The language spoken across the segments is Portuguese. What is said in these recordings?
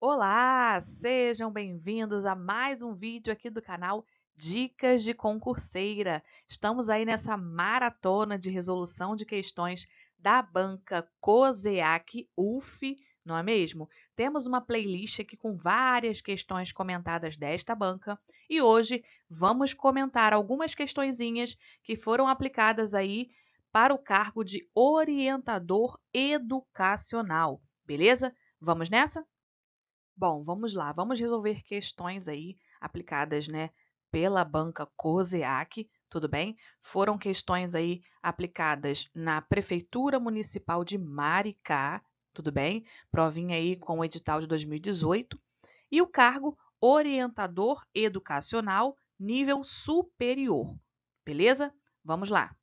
Olá, sejam bem-vindos a mais um vídeo aqui do canal Dicas de Concurseira. Estamos aí nessa maratona de resolução de questões da banca COSEAC UF, não é mesmo? Temos uma playlist aqui com várias questões comentadas desta banca e hoje vamos comentar algumas questõezinhas que foram aplicadas aí para o cargo de orientador educacional, beleza? Vamos nessa? Bom, vamos lá, vamos resolver questões aí aplicadas, né, pela banca COSEAC, tudo bem? Foram questões aí aplicadas na Prefeitura Municipal de Maricá, tudo bem? Provinha aí com o edital de 2018 e o cargo orientador educacional nível superior, beleza? Vamos lá.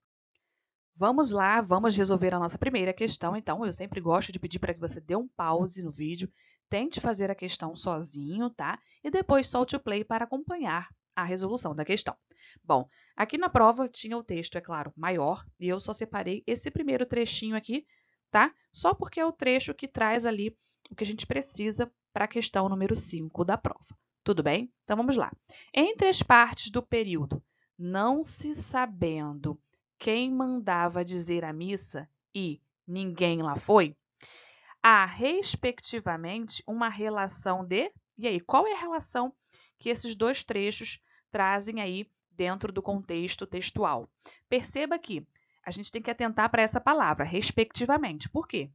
Vamos lá, vamos resolver a nossa primeira questão. Então, eu sempre gosto de pedir para que você dê um pause no vídeo, tente fazer a questão sozinho, tá? E depois solte o play para acompanhar a resolução da questão. Bom, aqui na prova tinha o texto, é claro, maior, e eu só separei esse primeiro trechinho aqui, tá? Só porque é o trecho que traz ali o que a gente precisa para a questão número 5 da prova. Tudo bem? Então, vamos lá. Entre as partes do período, não se sabendo quem mandava dizer a missa e ninguém lá foi, há, respectivamente, uma relação de... E aí, qual é a relação que esses dois trechos trazem aí dentro do contexto textual? Perceba que a gente tem que atentar para essa palavra, respectivamente. Por quê?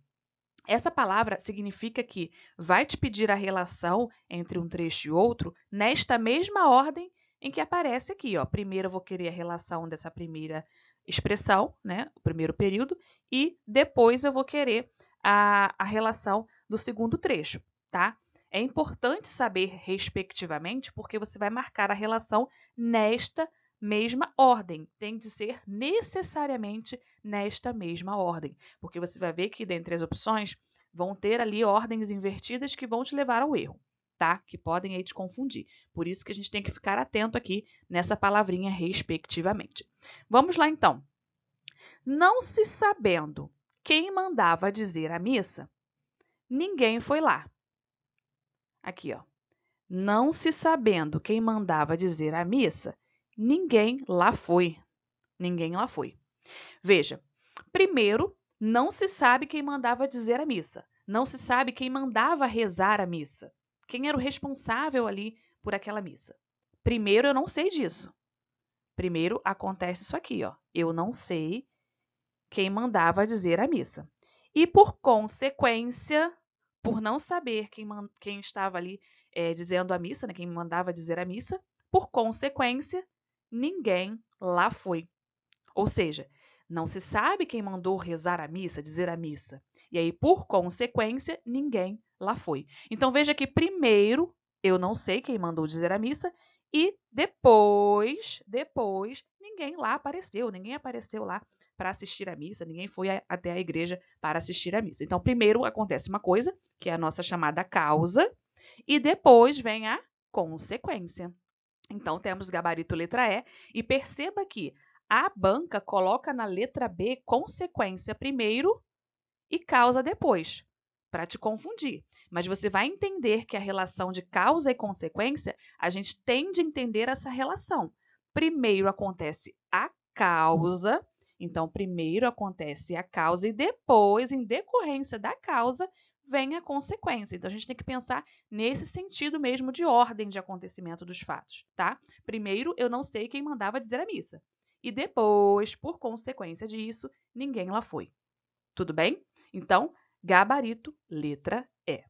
Essa palavra significa que vai te pedir a relação entre um trecho e outro nesta mesma ordem em que aparece aqui. Ó. Primeiro eu vou querer a relação dessa primeira expressão, né, o primeiro período, e depois eu vou querer a relação do segundo trecho, tá? É importante saber respectivamente, porque você vai marcar a relação nesta mesma ordem. Tem de ser necessariamente nesta mesma ordem, porque você vai ver que dentre as opções vão ter ali ordens invertidas que vão te levar ao erro, tá? Que podem aí te confundir. Por isso que a gente tem que ficar atento aqui nessa palavrinha respectivamente. Vamos lá então. Não se sabendo quem mandava dizer a missa, ninguém foi lá. Aqui, ó. Não se sabendo quem mandava dizer a missa, ninguém lá foi. Ninguém lá foi. Veja, primeiro, não se sabe quem mandava dizer a missa. Não se sabe quem mandava rezar a missa. Quem era o responsável ali por aquela missa. Primeiro, eu não sei disso. Primeiro, acontece isso aqui, ó. Eu não sei quem mandava dizer a missa. E, por consequência, por não saber quem estava ali dizendo a missa, né, quem mandava dizer a missa, por consequência, ninguém lá foi. Ou seja, não se sabe quem mandou rezar a missa, dizer a missa. E aí, por consequência, ninguém lá foi. Então, veja que primeiro eu não sei quem mandou dizer a missa e depois, ninguém lá apareceu, ninguém apareceu lá para assistir a missa, ninguém foi até a igreja para assistir a missa. Então, primeiro acontece uma coisa, que é a nossa chamada causa, e depois vem a consequência. Então, temos gabarito letra E, e perceba que a banca coloca na letra B consequência primeiro e causa depois, para te confundir. Mas você vai entender que a relação de causa e consequência, a gente tem de entender essa relação. Primeiro acontece a causa, então primeiro acontece a causa e depois, em decorrência da causa, vem a consequência. Então a gente tem que pensar nesse sentido mesmo de ordem de acontecimento dos fatos, tá? Primeiro, eu não sei quem mandava dizer a missa. E depois, por consequência disso, ninguém lá foi. Tudo bem? Então, gabarito, letra E.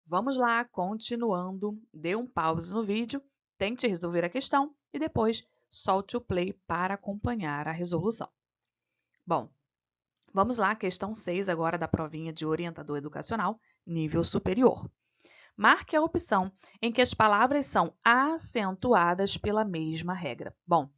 Vamos lá, continuando. Dê um pause no vídeo, tente resolver a questão e depois solte o play para acompanhar a resolução. Bom, vamos lá, questão 6 agora da provinha de orientador educacional, nível superior. Marque a opção em que as palavras são acentuadas pela mesma regra. Bom,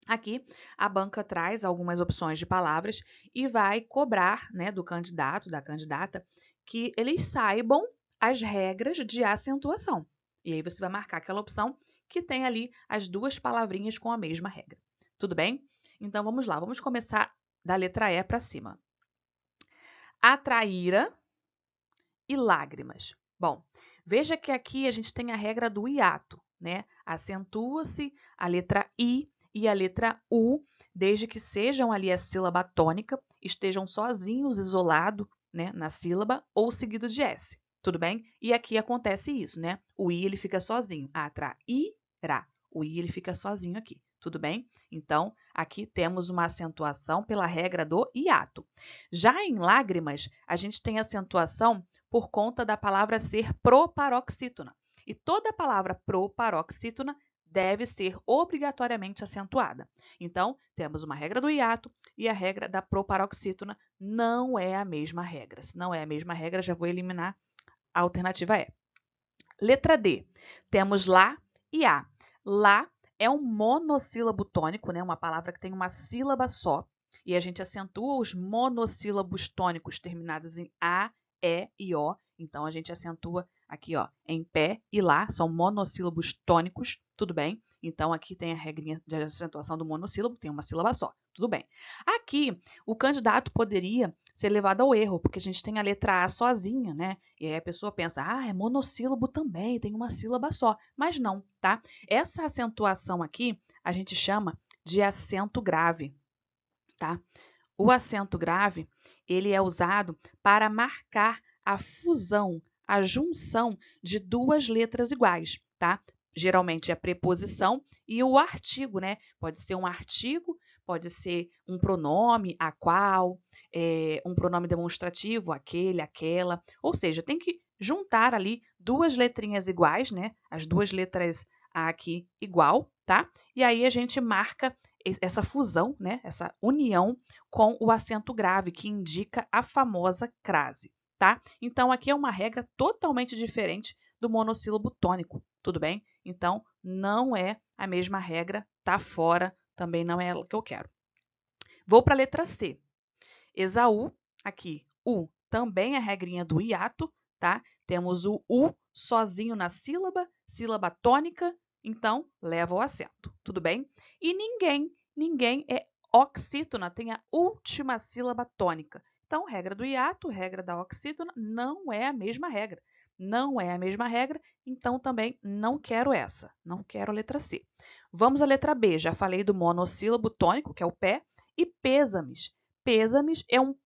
aqui a banca traz algumas opções de palavras e vai cobrar, né, do candidato, da candidata, que eles saibam as regras de acentuação. E aí você vai marcar aquela opção que tem ali as duas palavrinhas com a mesma regra. Tudo bem? Então vamos lá, vamos começar da letra E para cima. Atraíra e lágrimas. Bom, veja que aqui a gente tem a regra do hiato, né? Acentua-se a letra I e a letra U, desde que sejam ali a sílaba tônica, estejam sozinhos, isolados, né, na sílaba ou seguido de S. Tudo bem? E aqui acontece isso, né? O I ele fica sozinho. Atrairá. O I ele fica sozinho aqui. Tudo bem? Então, aqui temos uma acentuação pela regra do hiato. Já em lágrimas, a gente tem acentuação por conta da palavra ser proparoxítona. E toda palavra proparoxítona deve ser obrigatoriamente acentuada. Então, temos uma regra do hiato e a regra da proparoxítona não é a mesma regra. Se não é a mesma regra, já vou eliminar a alternativa E. Letra D. Temos lá e a. Lá é um monossílabo tônico, né? Uma palavra que tem uma sílaba só. E a gente acentua os monossílabos tônicos terminados em A, E e O. Então, a gente acentua aqui, ó, em pé e lá, são monossílabos tônicos, tudo bem? Então, aqui tem a regrinha de acentuação do monossílabo, tem uma sílaba só, tudo bem. Aqui, o candidato poderia ser levado ao erro, porque a gente tem a letra A sozinha, né? E aí a pessoa pensa, é monossílabo também, tem uma sílaba só. Mas não, tá? Essa acentuação aqui, a gente chama de acento grave, tá? O acento grave, ele é usado para marcar a fusão, a junção de duas letras iguais, tá? Geralmente é a preposição e o artigo, né? Pode ser um artigo, pode ser um pronome, a qual, um pronome demonstrativo, aquele, aquela. Ou seja, tem que juntar ali duas letrinhas iguais, né? As duas letras aqui igual, tá? E aí a gente marca essa fusão, né? Essa união com o acento grave, que indica a famosa crase, tá? Então, aqui é uma regra totalmente diferente do monossílabo tônico, tudo bem? Então, não é a mesma regra, tá fora, também não é ela que eu quero. Vou para a letra C. Esaú, aqui, U, também é a regrinha do hiato, tá? Temos o U sozinho na sílaba, sílaba tônica, então leva o acento, tudo bem? E ninguém é oxítona, tem a última sílaba tônica. Então, regra do hiato, regra da oxítona, não é a mesma regra. Não é a mesma regra, então também não quero essa, não quero a letra C. Vamos à letra B, já falei do monossílabo tônico, que é o pé, e pêsames. Pêsames é um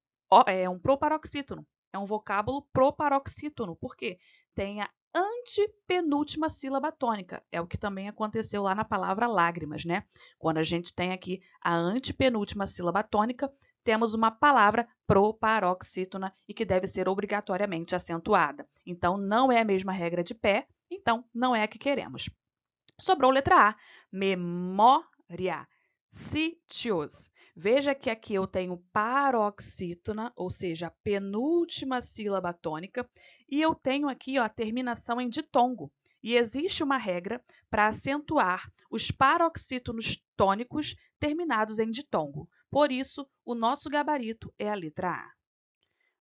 proparoxítono, é um vocábulo proparoxítono, porque tem a antepenúltima sílaba tônica. É o que também aconteceu lá na palavra lágrimas, né? Quando a gente tem aqui a antepenúltima sílaba tônica, temos uma palavra proparoxítona e que deve ser obrigatoriamente acentuada. Então, não é a mesma regra de pé, então não é a que queremos. Sobrou letra A, memória, sítios. Veja que aqui eu tenho paroxítona, ou seja, a penúltima sílaba tônica, e eu tenho aqui ó, a terminação em ditongo. E existe uma regra para acentuar os paroxítonos tônicos terminados em ditongo. Por isso, o nosso gabarito é a letra A.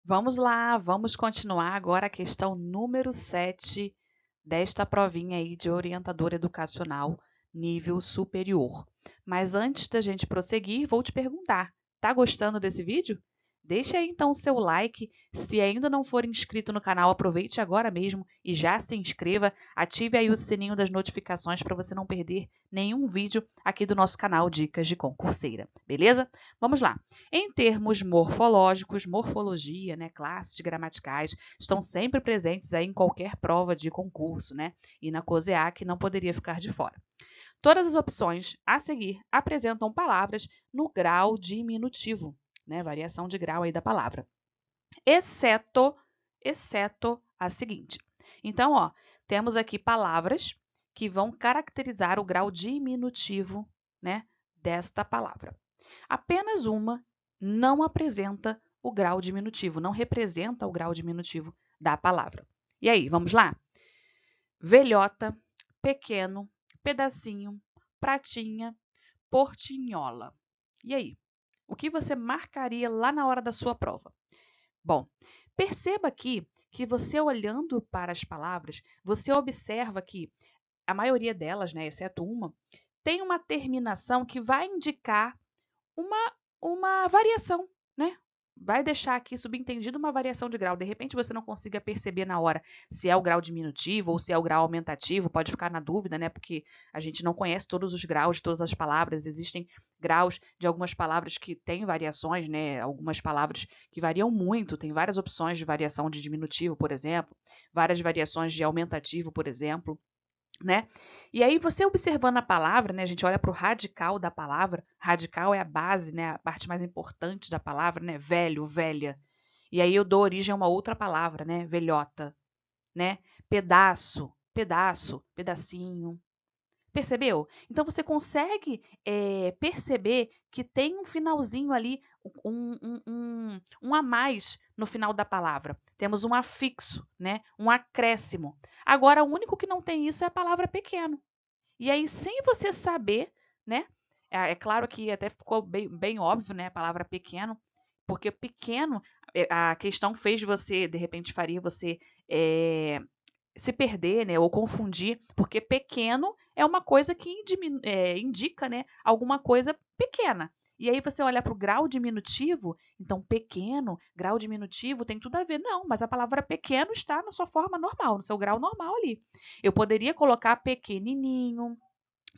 Vamos lá, vamos continuar agora a questão número 7 desta provinha aí de orientador educacional nível superior. Mas antes da gente prosseguir, vou te perguntar, tá gostando desse vídeo? Deixa aí então o seu like. Se ainda não for inscrito no canal, aproveite agora mesmo e já se inscreva. Ative aí o sininho das notificações para você não perder nenhum vídeo aqui do nosso canal Dicas de Concurseira, beleza? Vamos lá. Em termos morfológicos, morfologia, né, classes gramaticais, estão sempre presentes aí em qualquer prova de concurso, né? E na COSEAC não poderia ficar de fora. Todas as opções a seguir apresentam palavras no grau diminutivo, né? Variação de grau aí da palavra. Exceto a seguinte. Então, ó, temos aqui palavras que vão caracterizar o grau diminutivo, né, desta palavra. Apenas uma não apresenta o grau diminutivo, não representa o grau diminutivo da palavra. E aí, vamos lá? Velhota, pequeno, pedacinho, pratinha, portinhola. E aí? O que você marcaria lá na hora da sua prova? Bom, perceba aqui que você olhando para as palavras, você observa que a maioria delas, né, exceto uma, tem uma terminação que vai indicar uma variação, né? vai deixar aqui subentendido uma variação de grau. De repente você não consiga perceber na hora se é o grau diminutivo ou se é o grau aumentativo, pode ficar na dúvida, né? Porque a gente não conhece todos os graus de todas as palavras, existem graus de algumas palavras que têm variações, né? Algumas palavras que variam muito, tem várias opções de variação de diminutivo, por exemplo, várias variações de aumentativo, por exemplo. Né? E aí você observando a palavra, né, a gente olha para o radical da palavra, radical é a base, né, a parte mais importante da palavra, né, velho, velha. E aí eu dou origem a uma outra palavra, né, velhota, né, pedaço, pedaço, pedacinho. Percebeu? Então você consegue perceber que tem um finalzinho ali, um a mais no final da palavra. Temos um afixo, né? Um acréscimo. Agora, o único que não tem isso é a palavra pequeno. E aí, sem você saber, né? É claro que até ficou bem óbvio, né? A palavra pequeno, porque pequeno, a questão fez você, de repente, faria você se perder, né, ou confundir, porque pequeno é uma coisa que indica, né, alguma coisa pequena. E aí você olha para o grau diminutivo, então pequeno, grau diminutivo, tem tudo a ver. Não, mas a palavra pequeno está na sua forma normal, no seu grau normal ali. Eu poderia colocar pequenininho,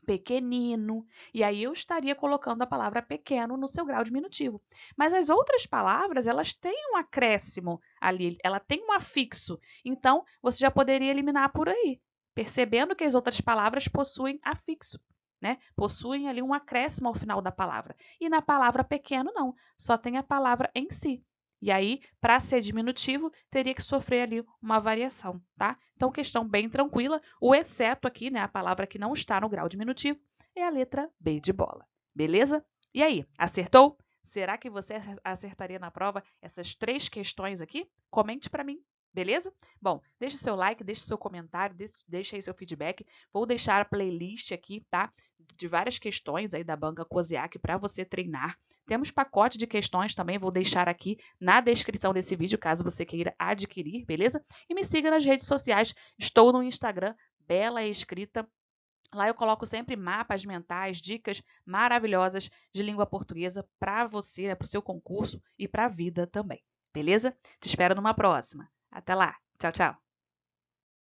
pequenino, e aí eu estaria colocando a palavra pequeno no seu grau diminutivo. Mas as outras palavras, elas têm um acréscimo ali, ela tem um afixo. Então, você já poderia eliminar por aí, percebendo que as outras palavras possuem afixo, né? Possuem ali um acréscimo ao final da palavra. E na palavra pequeno, não, só tem a palavra em si. E aí, para ser diminutivo, teria que sofrer ali uma variação, tá? Então, questão bem tranquila. O exceto aqui, né, a palavra que não está no grau diminutivo, é a letra B de bola. Beleza? E aí, acertou? Será que você acertaria na prova essas 3 questões aqui? Comente para mim, beleza? Bom, deixe seu like, deixe seu comentário, deixe aí seu feedback. Vou deixar a playlist aqui, tá? De várias questões aí da banca COSEAC para você treinar. Temos pacote de questões também, vou deixar aqui na descrição desse vídeo, caso você queira adquirir, beleza? E me siga nas redes sociais, estou no Instagram, Bela Escrita. Lá eu coloco sempre mapas mentais, dicas maravilhosas de língua portuguesa para você, né, para o seu concurso e para a vida também, beleza? Te espero numa próxima. Até lá. Tchau, tchau.